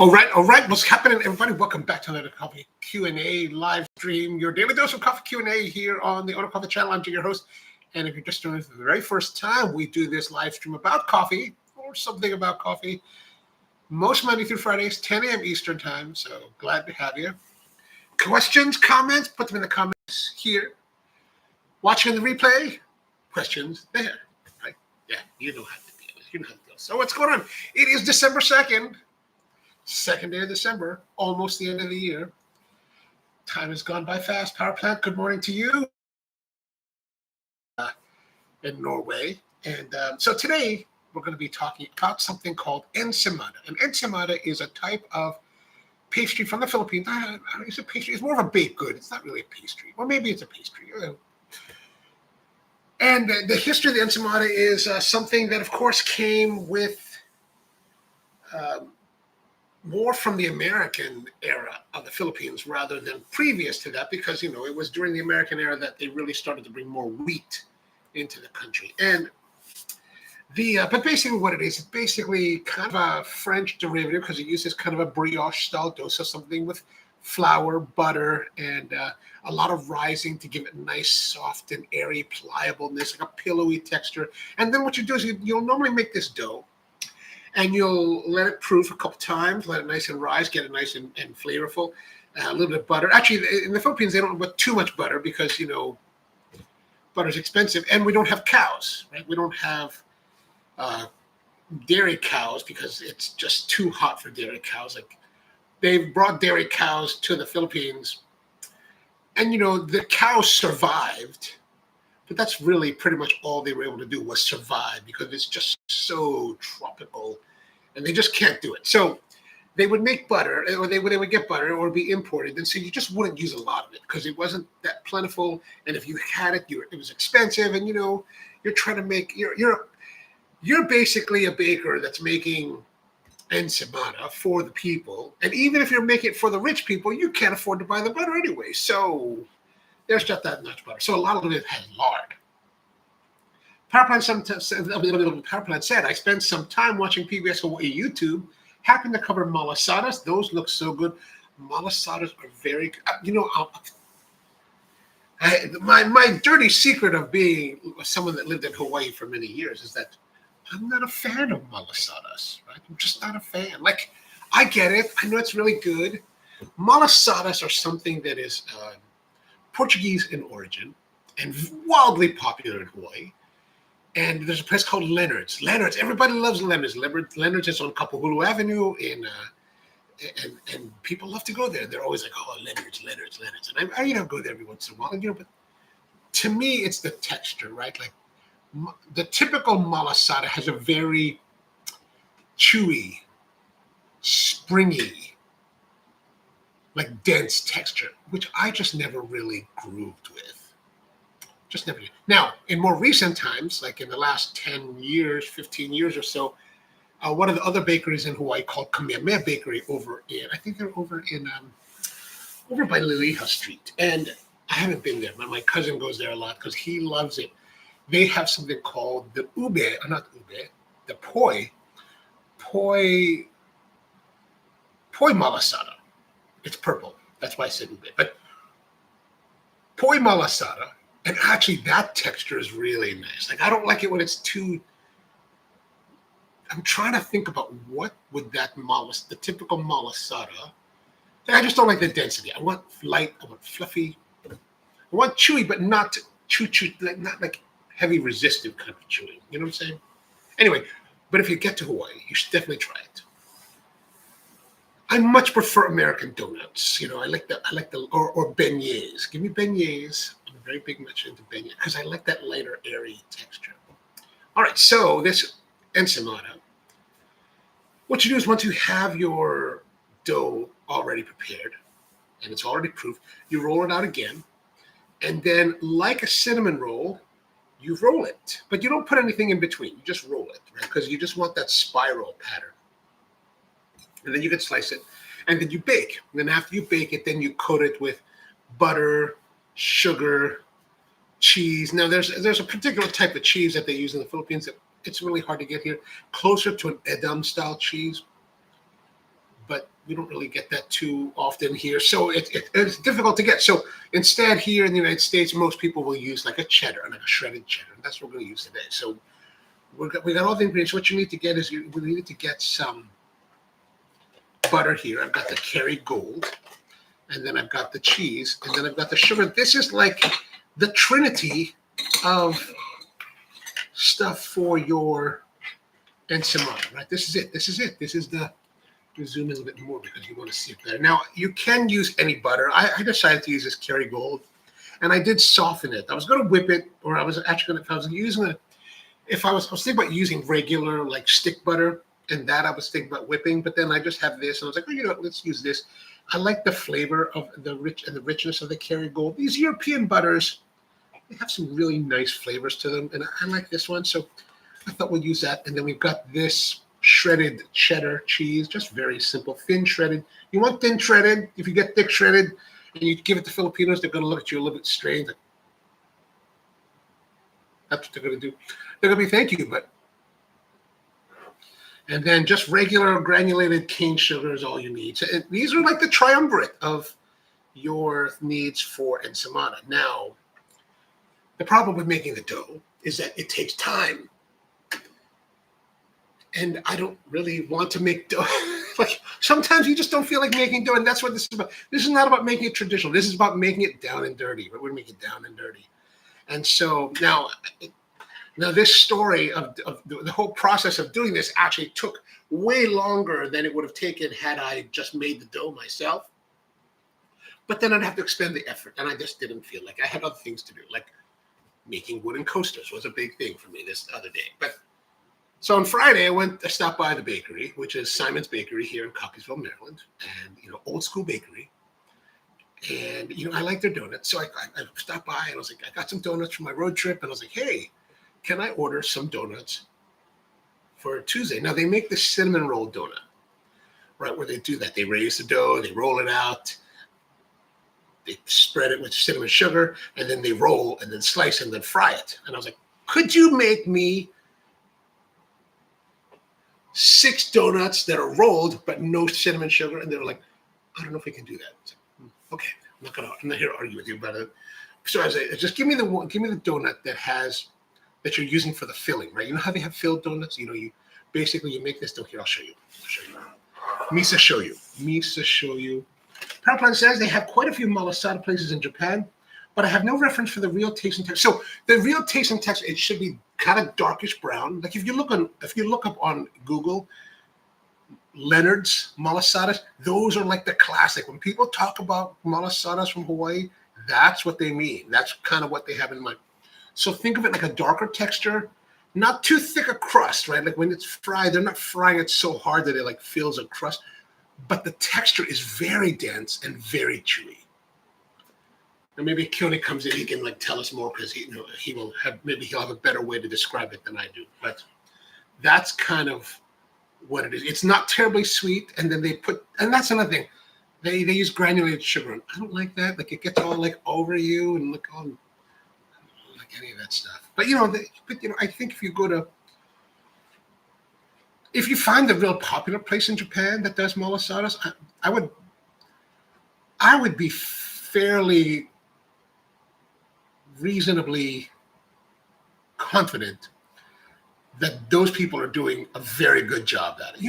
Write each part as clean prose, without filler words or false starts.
All right. What's happening, everybody? Welcome back to another coffee Q&A live stream. Your daily dose of coffee Q&A here on the Onocoffee channel. I'm your host, and if you're just joining us for the very first time, we do this live stream about coffee or something about coffee. Most Monday through Fridays, 10 a.m. Eastern time. So glad to have you. Questions, comments, put them in the comments here. Watching the replay, questions there. Right? Yeah, you know how to deal. You know how to deal. So what's going on? It is December 2nd. Second day of December, almost the end of the year. Time has gone by fast. Power plant, good morning to you in Norway. And so today we're going to be talking about something called Ensaymada. And Ensaymada is a type of pastry from the Philippines. It's a pastry. It's more of a baked good. It's not really a pastry. Well, maybe it's a pastry. And the history of the Ensaymada is something that, of course, came with more from the American era of the Philippines rather than previous to that, because, you know, it was during the American era that they really started to bring more wheat into the country. And but basically what it is, it's basically kind of a French derivative because it uses kind of a brioche style dough, so something with flour, butter, and a lot of rising to give it nice, soft and airy pliableness, like a pillowy texture. And then what you do is you'll normally make this dough, and you'll let it proof a couple times, let it nice and rise, get it nice and flavorful. A little bit of butter. Actually, in the Philippines, they don't put too much butter because, you know, butter's expensive. And we don't have cows, right? We don't have dairy cows because it's just too hot for dairy cows. Like, they've brought dairy cows to the Philippines. And, you know, the cows survived. But that's really pretty much all they were able to do was survive because it's just so tropical and they just can't do it. So they would make butter, or they would get butter or be imported. And so you just wouldn't use a lot of it because it wasn't that plentiful. And if you had it, it was expensive. And, you know, you're trying to make, you're basically a baker that's making ensaymada for the people. And even if you're making it for the rich people, you can't afford to buy the butter anyway. So there's just that much butter. So a lot of it has lard. Power Plant said, I spent some time watching PBS Hawaii YouTube. Happened to cover malasadas. Those look so good. Malasadas are very good. You know, my dirty secret of being someone that lived in Hawaii for many years is that I'm not a fan of malasadas. Right? I'm just not a fan. Like, I get it. I know it's really good. Malasadas are something that is Portuguese in origin and wildly popular in Hawaii. And there's a place called Leonard's. Everybody loves Leonard's. Leonard's is on Kapahulu Avenue and people love to go there. They're always like, oh, Leonard's. And I you know, go there every once in a while. And, you know, but to me, it's the texture, right? Like the typical malasada has a very chewy, springy, like dense texture, which I just never really grooved with. Just never did. Now, in more recent times, like in the last 10 years, 15 years or so, one of the other bakeries in Hawaii called Kamehameha Bakery I think they're over by Liliha Street. And I haven't been there, but my cousin goes there a lot because he loves it. They have something called the the poi malasada. It's purple. That's why I said ube. But poi malasada, and actually that texture is really nice. Like, I don't like it when it's too. I'm trying to think about what would the typical malasada. I just don't like the density. I want light. I want fluffy. I want chewy, but not chew, like not like heavy resistive kind of chewing. You know what I'm saying? Anyway, but if you get to Hawaii, you should definitely try it. I much prefer American donuts. You know, I like or beignets. Give me beignets. I'm very big much into beignets because I like that lighter, airy texture. All right, so this ensaymada. What you do is once you have your dough already prepared and it's already proofed, you roll it out again, and then like a cinnamon roll, you roll it, but you don't put anything in between. You just roll it, right? Because you just want that spiral pattern. And then you can slice it, and then you bake. And then after you bake it, then you coat it with butter, sugar, cheese. Now, there's a particular type of cheese that they use in the Philippines that it's really hard to get here, closer to an Edam-style cheese. But we don't really get that too often here. So it's difficult to get. So instead here in the United States, most people will use like a cheddar, like a shredded cheddar. And that's what we're going to use today. So we got all the ingredients. What you need to get is we need to get some butter here. I've got the Kerrygold, and then I've got the cheese, and then I've got the sugar. This is like the trinity of stuff for your ensaymada, right? This is it. This is it. This is the. Zoom in a bit more because you want to see it better. Now you can use any butter. I decided to use this Kerrygold, and I did soften it. I was going to whip it, or I was actually going to. If I was using it, I was thinking about using regular like stick butter, and that I was thinking about whipping. But then I just have this, and I was like, well, you know, let's use this. I like the flavor of the richness of the Kerrygold. These European butters, they have some really nice flavors to them, and I like this one. So I thought we'd use that, and then we've got this shredded cheddar cheese, just very simple, thin shredded. You want thin shredded. If you get thick shredded and you give it to Filipinos, they're going to look at you a little bit strange. Like, that's what they're going to do. They're going to be thank you, but. And then just regular granulated cane sugar is all you need. So these are like the triumvirate of your needs for ensaymada. Now, the problem with making the dough is that it takes time. And I don't really want to make dough. Like sometimes you just don't feel like making dough, and that's what this is about. This is not about making it traditional. This is about making it down and dirty. We're going to make it down and dirty. And so now this story of the whole process of doing this actually took way longer than it would have taken had I just made the dough myself. But then I'd have to expend the effort, and I just didn't feel like I had other things to do, like making wooden coasters was a big thing for me this other day. But so on Friday, I stopped by the bakery, which is Simon's Bakery here in Cockeysville, Maryland, and old school bakery. And I like their donuts, so I stopped by and I was like, I got some donuts for my road trip, and I was like, hey, can I order some donuts for Tuesday? Now they make the cinnamon roll donut, right? Where they do that, they raise the dough, they roll it out, they spread it with cinnamon sugar, and then they roll and then slice and then fry it. And I was like, could you make me 6 donuts that are rolled but no cinnamon sugar? And they were like, I don't know if we can do that. I was like, okay, I'm not here to argue with you about it. So I was like, just give me the donut that you're using for the filling, right? You know how they have filled donuts? You make this dough. Here, I'll show you. Misa shoyu. Powerplant says they have quite a few malasada places in Japan, but I have no reference for the real taste and texture. So the real taste and texture, it should be kind of darkish brown. Like if you look up on Google, Leonard's malasadas, those are like the classic. When people talk about malasadas from Hawaii, that's what they mean. That's kind of what they have in mind. So think of it like a darker texture, not too thick a crust, right? Like when it's fried, they're not frying it so hard that it like fills a crust, but the texture is very dense and very chewy. And maybe Keone comes in, he can like tell us more because he'll have a better way to describe it than I do. But that's kind of what it is. It's not terribly sweet, and then and that's another thing. They use granulated sugar, and I don't like that. Like it gets all like over you and like all like any of that stuff. But I think if you find a real popular place in Japan that does malasadas, I would be fairly reasonably confident that those people are doing a very good job at it.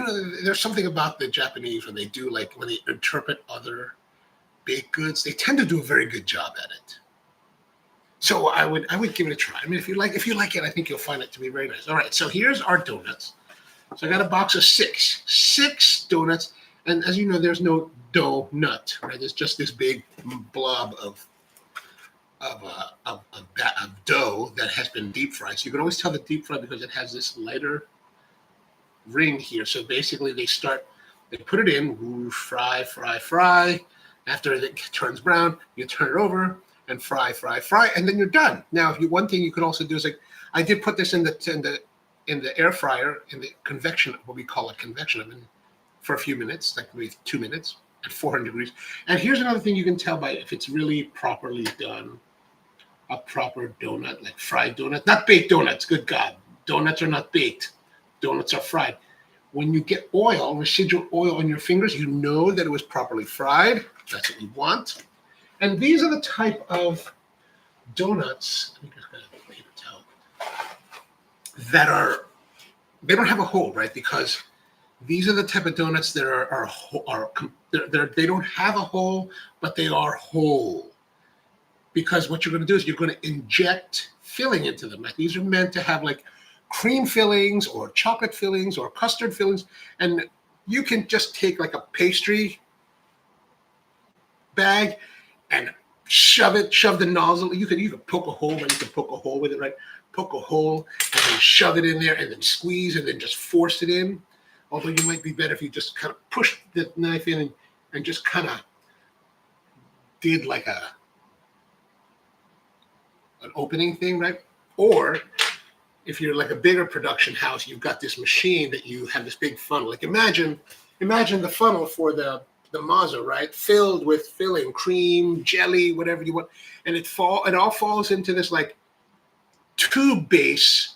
There's something about the Japanese when they interpret other baked goods, they tend to do a very good job at it. So I would give it a try. I mean, if you like it, I think you'll find it to be very nice. All right, so here's our donuts. So I got a box of 6 donuts, and as you know, there's no dough nut, right? There's just this big blob of dough that has been deep fried. So you can always tell the deep fried because it has this lighter ring here. So basically they put it in, fry. After it turns brown, you turn it over and fry, and then you're done. Now, one thing you could also do is like, I did put this in the air fryer, in the convection, what we call a convection oven, for a few minutes, like maybe 2 minutes at 400 degrees. And here's another thing you can tell by if it's really properly done. A proper donut, like fried donut, not baked donuts. Good God, donuts are not baked. Donuts are fried. when you get oil, residual oil on your fingers, you know that it was properly fried. That's what we want. And these are the type of donuts, I think I've got a paper towel, that are, they don't have a hole, right? Because these are the type of donuts that they don't have a hole, but they are whole. Because what you're going to do is you're going to inject filling into them. Like these are meant to have like cream fillings or chocolate fillings or custard fillings. And you can just take like a pastry bag and shove the nozzle. You can poke a hole, right? You can poke a hole with it, right? Poke a hole and then shove it in there and then squeeze and then just force it in. Although you might be better if you just kind of push the knife in and just kind of did like an opening thing, right? Or if you're like a bigger production house, you've got this machine that you have this big funnel. Like imagine the funnel for the mazza, right? Filled with filling, cream, jelly, whatever you want. And it all falls into this like tube base.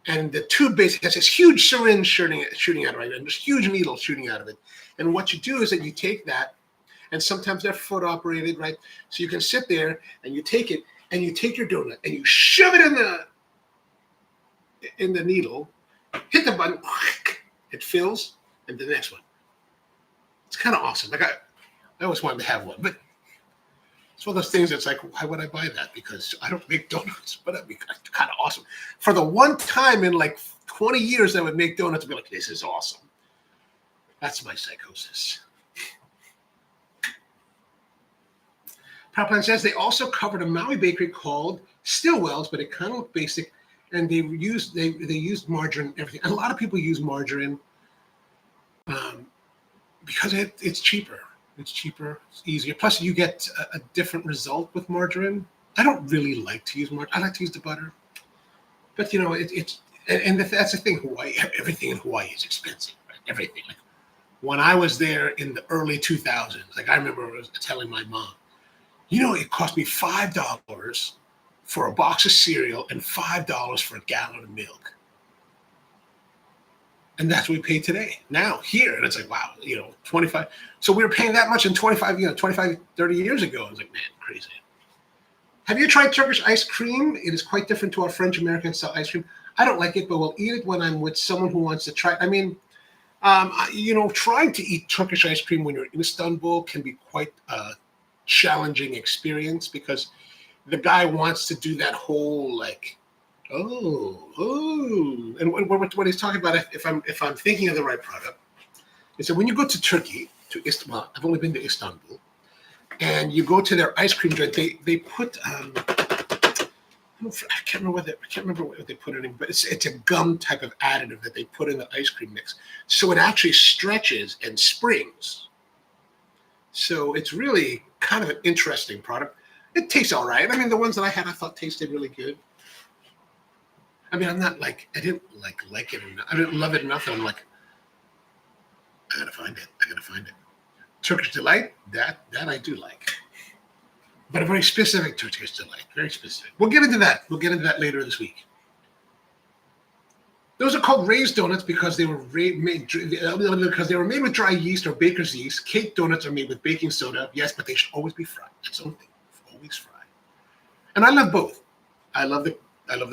And the tube base has this huge syringe shooting out of it, and this huge needle shooting out of it. And what you do is that you take that, and sometimes they're foot operated, right? So you can sit there and you take it, and you take your donut and you shove it in the needle, hit the button, it fills, and the next one. It's kind of awesome. Like I always wanted to have one, but it's one of those things that's like, why would I buy that? Because I don't make donuts, but that'd be kind of awesome. For the one time in like 20 years I would make donuts, I'd be like, this is awesome. That's my psychosis. Proplan says they also covered a Maui bakery called Stillwell's, but it kind of looked basic, and they used margarine and everything. And a lot of people use margarine because it's cheaper. It's cheaper, it's easier. Plus, you get a different result with margarine. I don't really like to use margarine. I like to use the butter. But, you know, that's the thing. Hawaii, everything in Hawaii is expensive, right? Everything. Like, when I was there in the early 2000s, like I remember telling my mom, you know, it cost me $5 for a box of cereal and $5 for a gallon of milk. And that's what we pay today. Now, here, and it's like, wow, you know, 25. So we were paying that much in 25, 30 years ago. I was like, man, crazy. Have you tried Turkish ice cream? It is quite different to our French American style ice cream. I don't like it, but we'll eat it when I'm with someone who wants to try it. I mean, you know, trying to eat Turkish ice cream when you're in Istanbul can be quite a challenging experience because the guy wants to do that whole like, and what he's talking about, if I'm thinking of the right product, is that when you go to Turkey, to Istanbul, I've only been to Istanbul, and you go to their ice cream joint, they put I can't remember what they put in, but it's a gum type of additive that they put in the ice cream mix, so it actually stretches and springs. So it's really kind of an interesting product. It tastes all right. I mean, the ones that I had, I thought tasted really good. I mean, I'm not like, I didn't like it enough. I didn't love it enough. And I'm like, I gotta find it. Turkish Delight, that I do like. But a very specific Turkish Delight, very specific. We'll get into that. Later this week. Those are called raised donuts because they were made with dry yeast or baker's yeast. Cake donuts are made with baking soda, yes, but they should always be fried. That's the only thing. Always fried. And I love both. I love the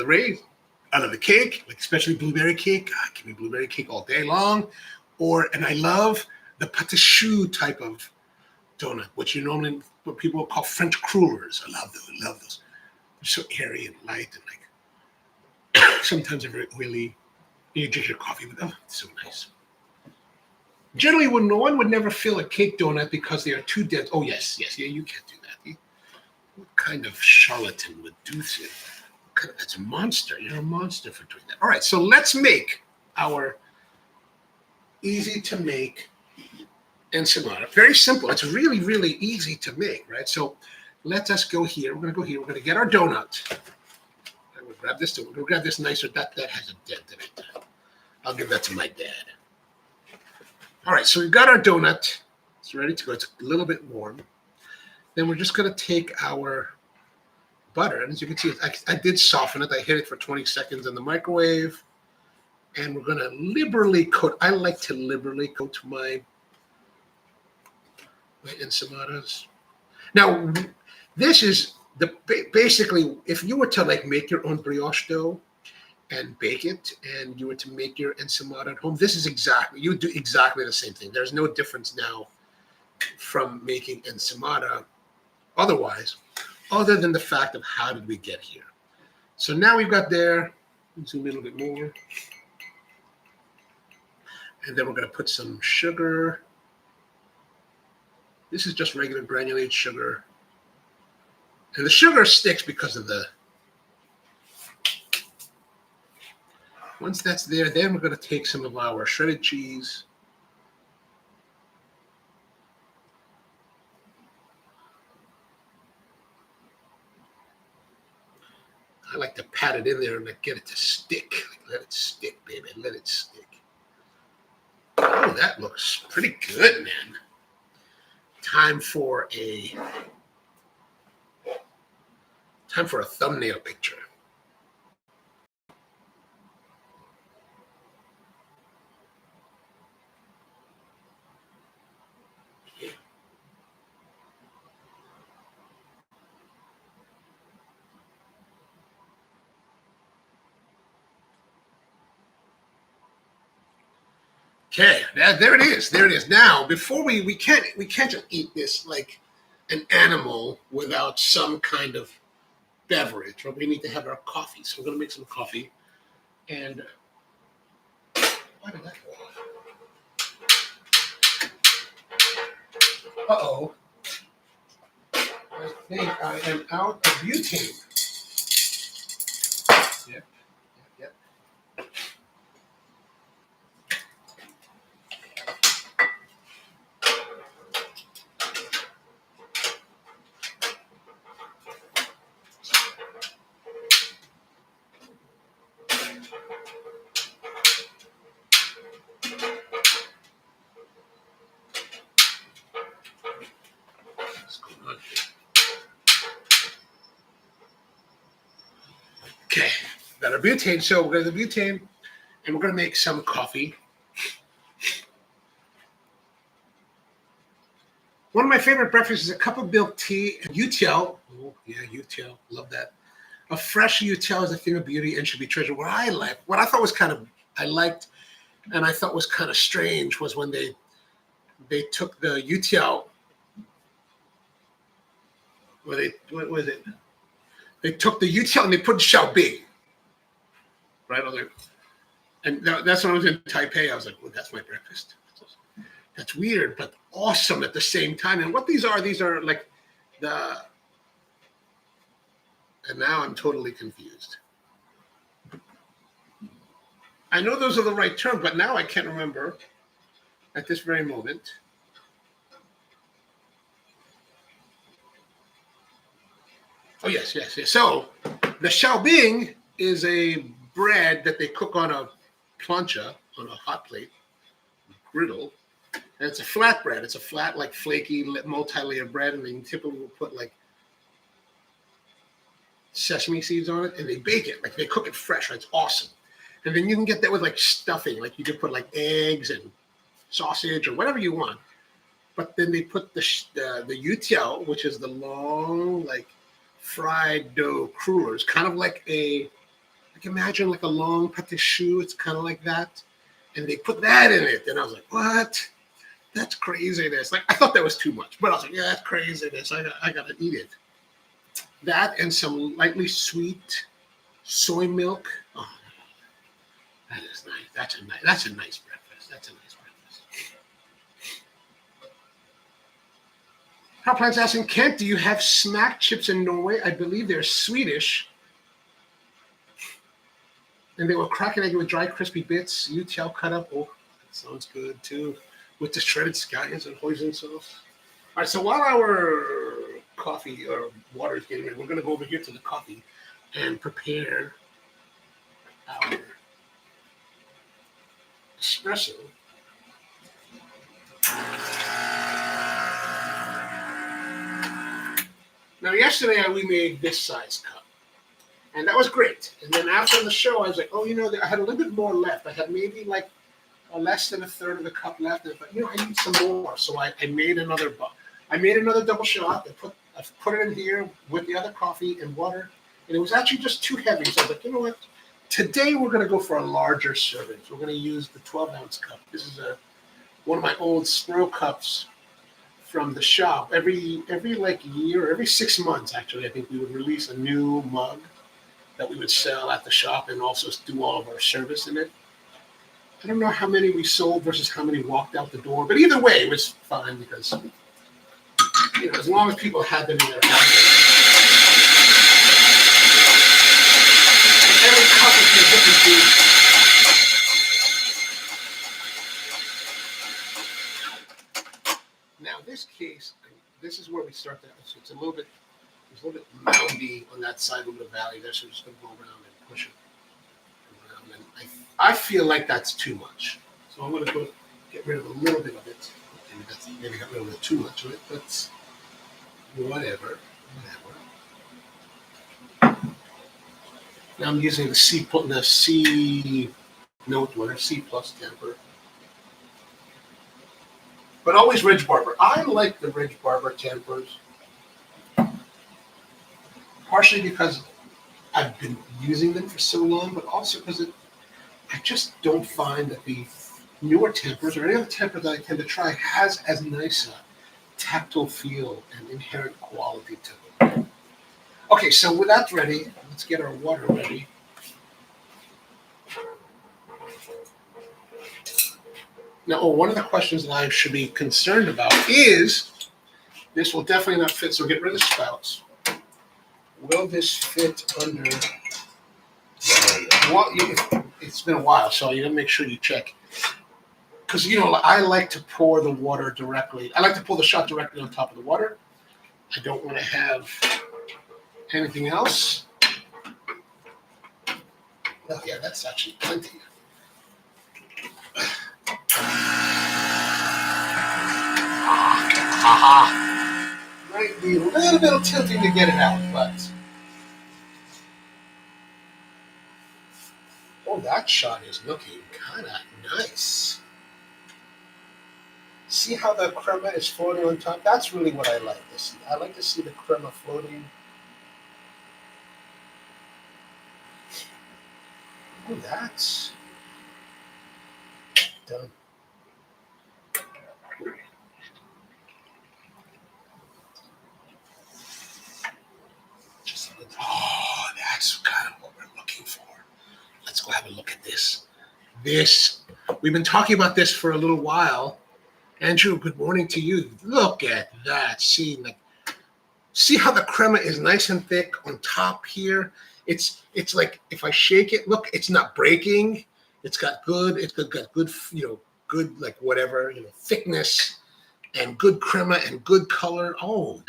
raised. I love the cake, like especially blueberry cake. God, give me blueberry cake all day long. And I love the pâte choux type of donut, what people call French crullers. I love those. They're so airy and light and like sometimes they're very oily. You drink your coffee with them. It's so nice. Generally, no one would never fill a cake donut because they are too dense. Oh yes, yeah, you can't do that. What kind of charlatan would do that? That's a monster. You're a monster for doing that. All right, so let's make our easy to make ensaymada. Very simple. It's really, really easy to make, right? So let us go here. We're going to go here. We're going to get our donut. I'm going to grab this. We're going to grab this nicer. That has a dent in it. I'll give that to my dad. All right, so we've got our donut. It's ready to go. It's a little bit warm. Then we're just going to take our butter. And as you can see, I did soften it. I hit it for 20 seconds in the microwave. And we're going to liberally coat. I like to liberally coat my ensaymadas. Now, this is basically, if you were to like make your own brioche dough and bake it, and you were to make your ensaymada at home, this is exactly, you do exactly the same thing. There's no difference now from making ensaymada otherwise, other than the fact of how did we get here. So now we've got there, zoom in a little bit more. And then we're going to put some sugar. This is just regular granulated sugar. And the sugar sticks because of the... Once that's there, then we're going to take some of our shredded cheese. I like to pat it in there and get it to stick. Let it stick, baby. Let it stick. Oh, that looks pretty good, man. Time for a thumbnail picture. Okay, there it is. There it is. Now, before we can't just eat this like an animal without some kind of beverage. Right? We need to have our coffee. So we're gonna make some coffee. And why did that go off? Uh-oh. I think I am out of butane. Yep. Okay, got our butane. So we're going to the butane, and we're going to make some coffee. One of my favorite breakfasts is a cup of milk tea and UTL. Oh, yeah, UTL. Love that. A fresh UTL is a thing of beauty and should be treasured. What I thought was kind of, I liked, and I thought was kind of strange was when they took the UTL, what was it? They took the UTL and they put Xiaobing, right? I was like, and that's when I was in Taipei. I was like, well, that's my breakfast. That's weird, but awesome at the same time. And what these are like and now I'm totally confused. I know those are the right term, but now I can't remember at this very moment. Oh, yes. So the Xiaobing is a bread that they cook on a plancha, on a hot plate, griddle. And it's a flat bread. It's a flat, like flaky, multi-layer bread, and they typically will put like sesame seeds on it, and they bake it. Like they cook it fresh. Right? It's awesome. And then you can get that with like stuffing. Like you can put like eggs and sausage or whatever you want. But then they put the UTL, which is the long, like fried dough crullers, kind of like imagine like a long pâté choux. It's kind of like that. And they put that in it. And I was like, what? That's craziness. Like I thought that was too much, but I was like, yeah, that's craziness. I gotta eat it. That and some lightly sweet soy milk. Oh, that is nice. That's a nice breakfast. That's a nice breakfast. Power Plant's asking, Kent, do you have smack chips in Norway? I believe they're Swedish. And they were cracking egg with dry, crispy bits, UTL cut up. Oh, that sounds good too. With the shredded scallions and hoisin sauce. All right, so while our coffee or water is getting ready, we're going to go over here to the coffee and prepare our espresso. Now, yesterday we made this size cup. And that was great. And then after the show, I was like, oh, I had a little bit more left. I had maybe like less than a third of the cup left. But I need some more. So I made another double shot. I put it in here with the other coffee and water. And it was actually just too heavy. So I was like, you know what? Today we're going to go for a larger serving. So we're going to use the 12-ounce cup. This is one of my old Spro cups from the shop. Every like year, every 6 months, actually, I think we would release a new mug that we would sell at the shop and also do all of our service in it. I don't know how many we sold versus how many walked out the door, but either way, it was fine because as long as people had them in their house. Every cup is in a different bead. Now, this case, this is where we start that. So it's a little bit moundy on that side, a little bit of valley there. So we're just going to go around and push it around. And I feel like that's too much. So I'm going to go get rid of a little bit of it. Maybe got rid of too much of it, but whatever. Now I'm using the C note or C plus temper. But always Ridge Barber. I like the Ridge Barber tempers. Partially because I've been using them for so long, but also because I just don't find that the newer tempers or any other temper that I tend to try has as nice a tactile feel and inherent quality to them. Okay, so with that ready, let's get our water ready. Now, one of the questions that I should be concerned about is, this will definitely not fit, so get rid of the spouts. Will this fit under? It's been a while, so you gotta make sure you check. Because I like to pour the water directly. I like to pour the shot directly on top of the water. I don't want to have anything else. Oh yeah, that's actually plenty. Might be a little bit of tilting to get it out, but that shot is looking kind of nice. See how the crema is floating on top? That's really what I like to see. I like to see the crema floating. Oh, that's done. That's kind of what we're looking for. Let's go have a look at this. We've been talking about this for a little while. Andrew, good morning to you. Look at that. See how the crema is nice and thick on top here. It's like if I shake it, look, it's not breaking. It's got good, good like whatever, thickness and good crema and good color. Oh,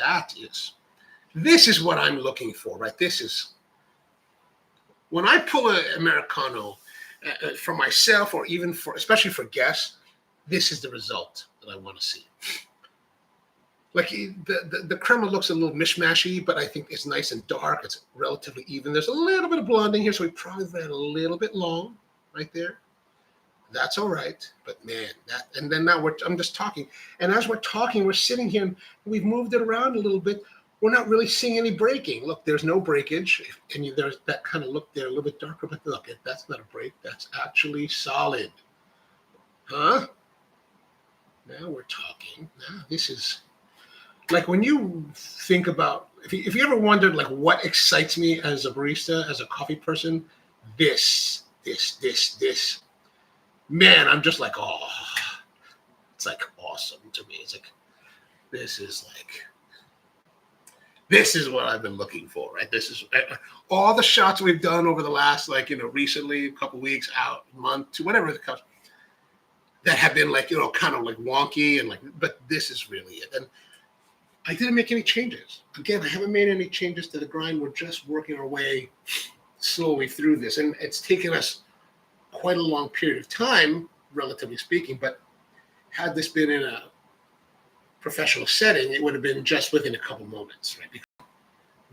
this is what I'm looking for, right? This is when I pull an Americano for myself or even especially for guests, this is the result that I want to see. Like the crema looks a little mishmashy, but I think it's nice and dark. It's relatively even. There's a little bit of blonde in here, so we probably ran a little bit long right there. That's all right, but man, and then now I'm just talking. And as we're talking, we're sitting here and we've moved it around a little bit. We're not really seeing any breaking. Look, there's no breakage. And there's that kind of look there, a little bit darker, but look, that's not a break. That's actually solid. Huh? Now we're talking. Now this is like when you think about, if you ever wondered like what excites me as a barista, as a coffee person, this. Man, I'm just like, oh, it's like awesome to me. It's like, this is what I've been looking for, right? This is all the shots we've done over the last, recently, a couple weeks, out, month, to whatever the comes, that have been kind of like wonky and but this is really it. And I didn't make any changes. Again, I haven't made any changes to the grind. We're just working our way slowly through this. And it's taken us quite a long period of time, relatively speaking, but had this been in a professional setting, it would have been just within a couple moments, right?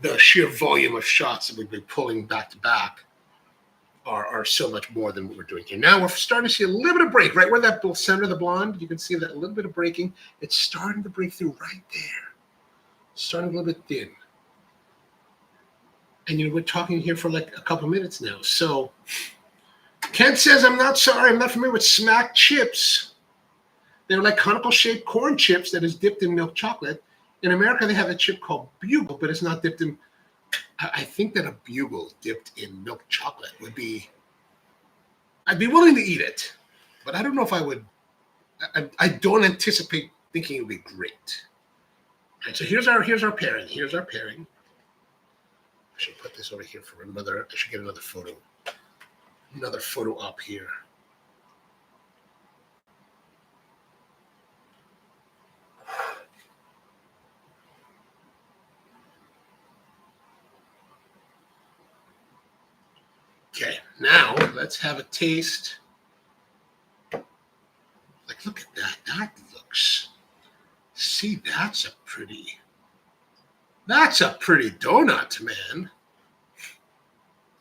the sheer volume of shots that we've been pulling back to back are so much more than what we're doing here. Now we're starting to see a little bit of break, right where that center of the blonde, you can see that little bit of breaking. It's starting to break through right there. Starting a little bit thin. And we're talking here for like a couple minutes now. So Kent says, I'm not familiar with smack chips. They're like conical shaped corn chips that is dipped in milk chocolate. In America, they have a chip called Bugle, but it's not dipped in. I think that a Bugle dipped in milk chocolate would be, I'd be willing to eat it, but I don't know if I would. I don't anticipate thinking it would be great. All right, so here's our pairing. Here's our pairing. I should put this over here for another. I should get another photo. Another photo up here. Okay, now let's have a taste. Like, look at that. That looks. See, that's a pretty donut, man.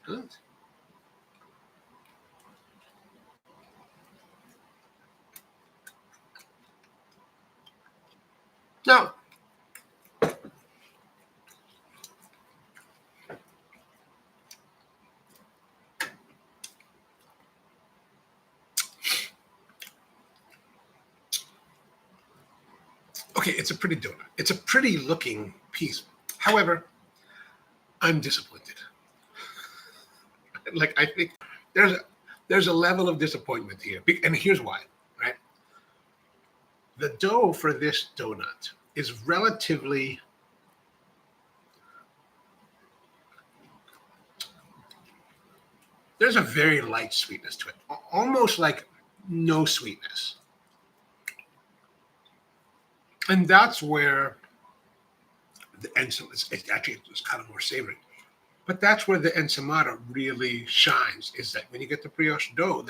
Good. Now, okay, it's a pretty donut. It's a pretty looking piece. However, I'm disappointed. Like, I think there's a level of disappointment here. And here's why, right? The dough for this donut is relatively there's a very light sweetness to it, almost like no sweetness. And that's where the it's kind of more savory. But that's where the ensaymada really shines, is that when you get the brioche dough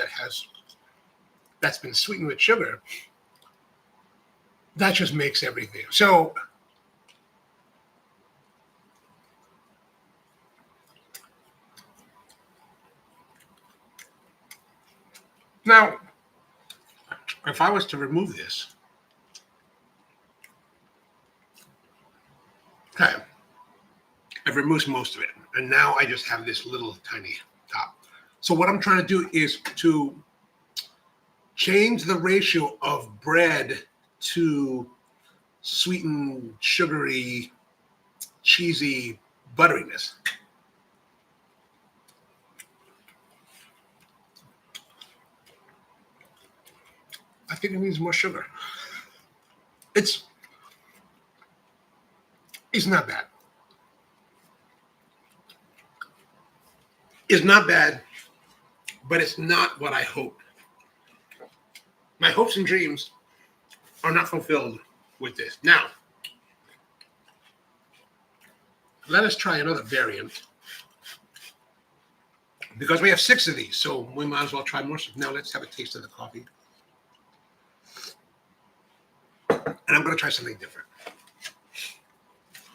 that's been sweetened with sugar, that just makes everything. So now, if I was to remove this, okay, I've removed most of it, and now I just have this little tiny top. So what I'm trying to do is to change the ratio of bread to sweetened, sugary, cheesy butteriness. I think it needs more sugar. It's not bad. It's not bad, but it's not what I hoped. My hopes and dreams are not fulfilled with this. Now, let us try another variant, because we have 6 of these, so we might as well try more. Now let's have a taste of the coffee. And I'm going to try something different.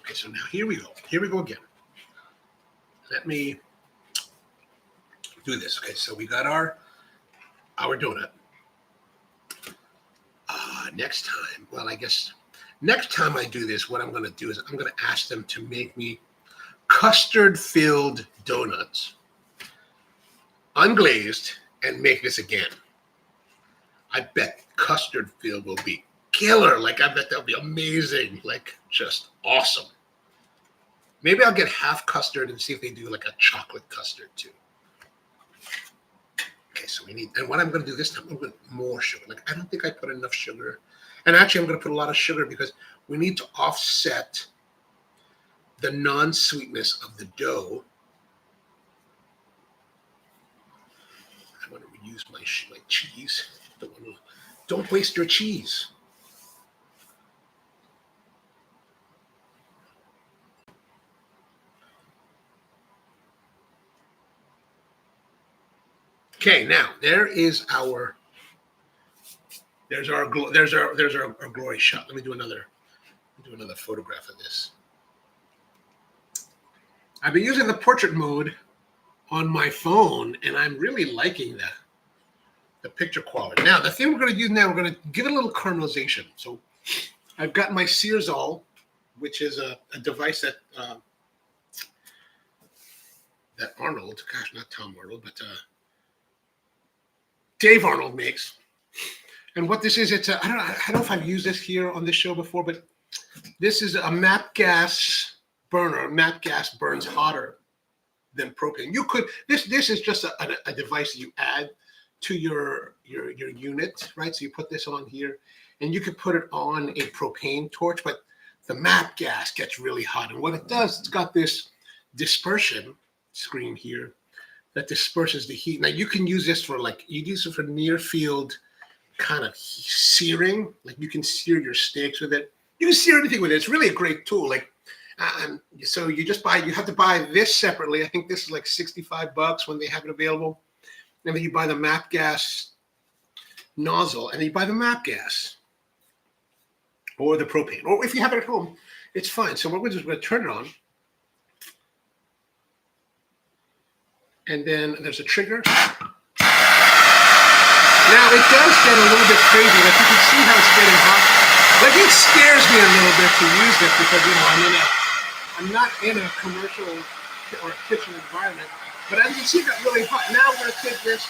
Okay, so now here we go. Here we go again. Let me do this. Okay, so we got our donut. Next time, well, I guess next time I do this, what I'm going to do is I'm going to ask them to make me custard-filled donuts, unglazed, and make this again. I bet custard-filled will be killer. Like, I bet that'll be amazing. Like, just awesome. Maybe I'll get half custard and see if they do like a chocolate custard too. Okay, so we need, and what I'm going to do this time, I'm going to put more sugar. Like, I don't think I put enough sugar. And actually, I'm going to put a lot of sugar because we need to offset the non-sweetness of the dough. I want to reuse my cheese. Don't waste your cheese. Okay, now there's our glory shot. Let me do another photograph of this. I've been using the portrait mode on my phone, and I'm really liking the picture quality. Now, the thing we're going to use now, we're going to give it a little caramelization. So I've got my Searsol, which is a device that that Arnold, gosh, not Tom Arnold, but Dave Arnold makes. And what this is, it's I don't know if I've used this here on this show before, but this is a MAP gas burner. MAP gas burns hotter than propane. You could this is just a device that you add to your unit, right? So you put this on here, and you could put it on a propane torch, but the MAP gas gets really hot. And what it does, it's got this dispersion screen here that disperses the heat. Now you can use this for near field kind of searing. Like you can sear your steaks with it. You can sear anything with it. It's really a great tool. So you have to buy this separately. I think this is like $65 when they have it available. And then you buy the MAP gas nozzle, and then you buy the MAP gas or the propane. Or if you have it at home, it's fine. So what we're going to turn it on. And then there's a trigger. Now it does get a little bit crazy. Like you can see how it's getting hot. Like it scares me a little bit to use this because I'm not in a commercial or kitchen environment. But as you see, it got really hot. Now we're going to take this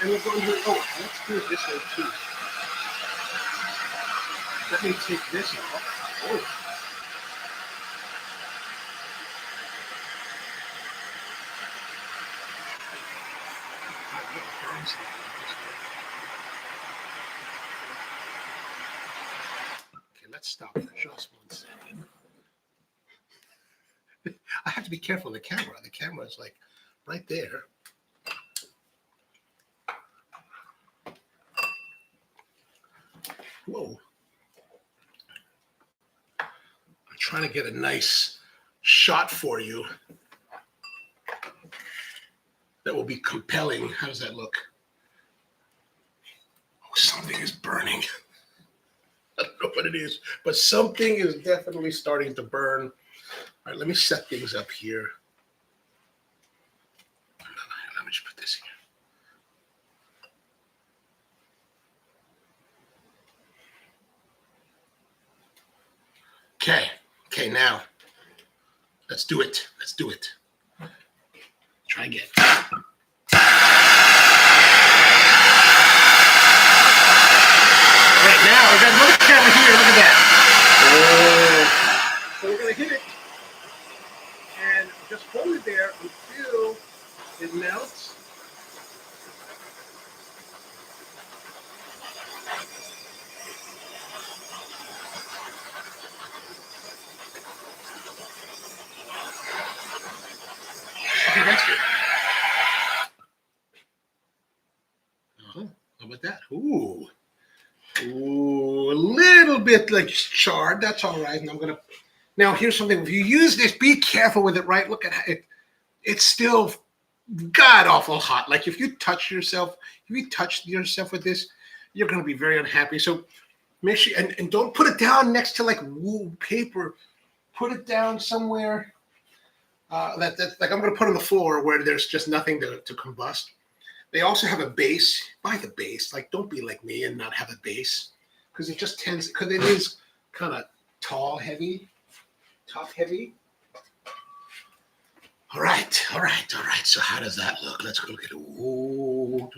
and we're going to, let's do it this way too. Let me take this off. Oh. Okay, let's stop for just 1 second. I have to be careful of the camera. The camera is like right there. Whoa. I'm trying to get a nice shot for you that will be compelling. How does that look? Oh, something is burning. I don't know what it is, but something is definitely starting to burn. All right, let me set things up here. Let me just put this here. Okay, now let's do it. Try again. All right, now I got another camera here. Look at that. Oh. So we're gonna hit it. And just hold it there until it melts. Okay, that's good. How about that? Ooh, a little bit like charred. That's all right. And now here's something. If you use this, be careful with it, right? Look at it. It's still god awful hot. Like if you touch yourself with this, you're going to be very unhappy. So make sure, and don't put it down next to like wool paper. Put it down somewhere like I'm going to put on the floor where there's just nothing to combust. They also have a base. Buy the base. Like don't be like me and not have a base because it just tends, because it is kind of top heavy. All right. So how does that look? Let's go look at it. Ooh,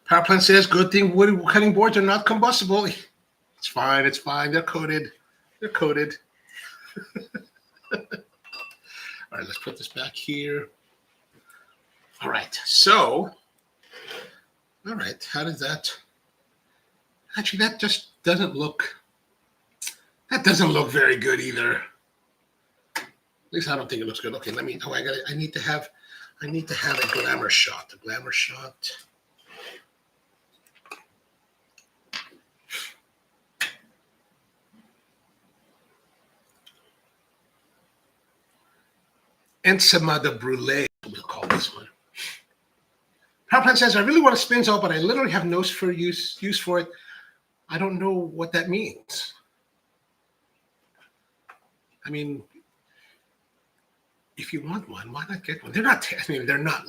Power plant says, good thing wood cutting boards are not combustible. It's fine. They're coated. All right, let's put this back here. All right, so, how does that? Actually, that just doesn't look very good either. At least I don't think it looks good. Okay, I need to have a glamour shot. Ensaymada brulee, we'll call this one. Power plant says, I really want a spinzall, but I literally have no use for it. I don't know what that means. I mean, if you want one, why not get one? They're not. I mean, they're not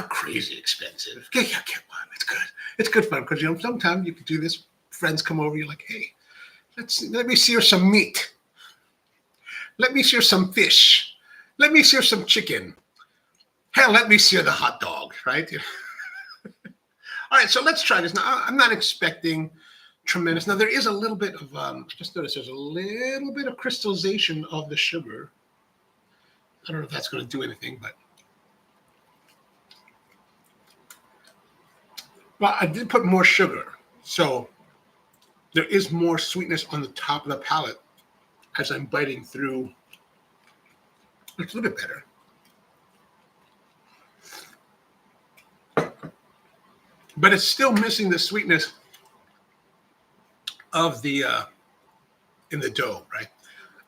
crazy expensive. Yeah, get one. It's good. It's good fun because sometimes you can do this. Friends come over. You're like, hey, let me sear some meat. Let me sear some fish. Let me sear some chicken. Hell, let me sear the hot dog. Right. All right. So let's try this. Now, I'm not expecting tremendous. Now there is a little bit of. Just notice there's a little bit of crystallization of the sugar. I don't know if that's going to do anything, but I did put more sugar, so there is more sweetness on the top of the palate as I'm biting through. It's a little bit better. But it's still missing the sweetness of the in the dough, right?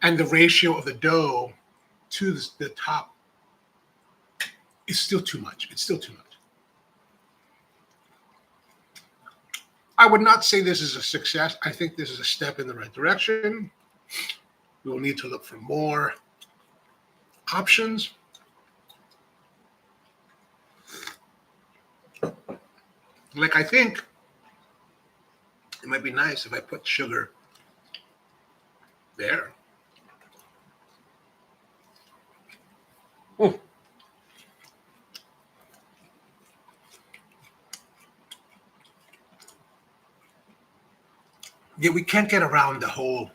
And the ratio of the dough to the top is still too much. It's still too much. I would not say this is a success. I think this is a step in the right direction. We will need to look for more options. Like, I think it might be nice if I put sugar there. Oh. Yeah, we can't get around the whole.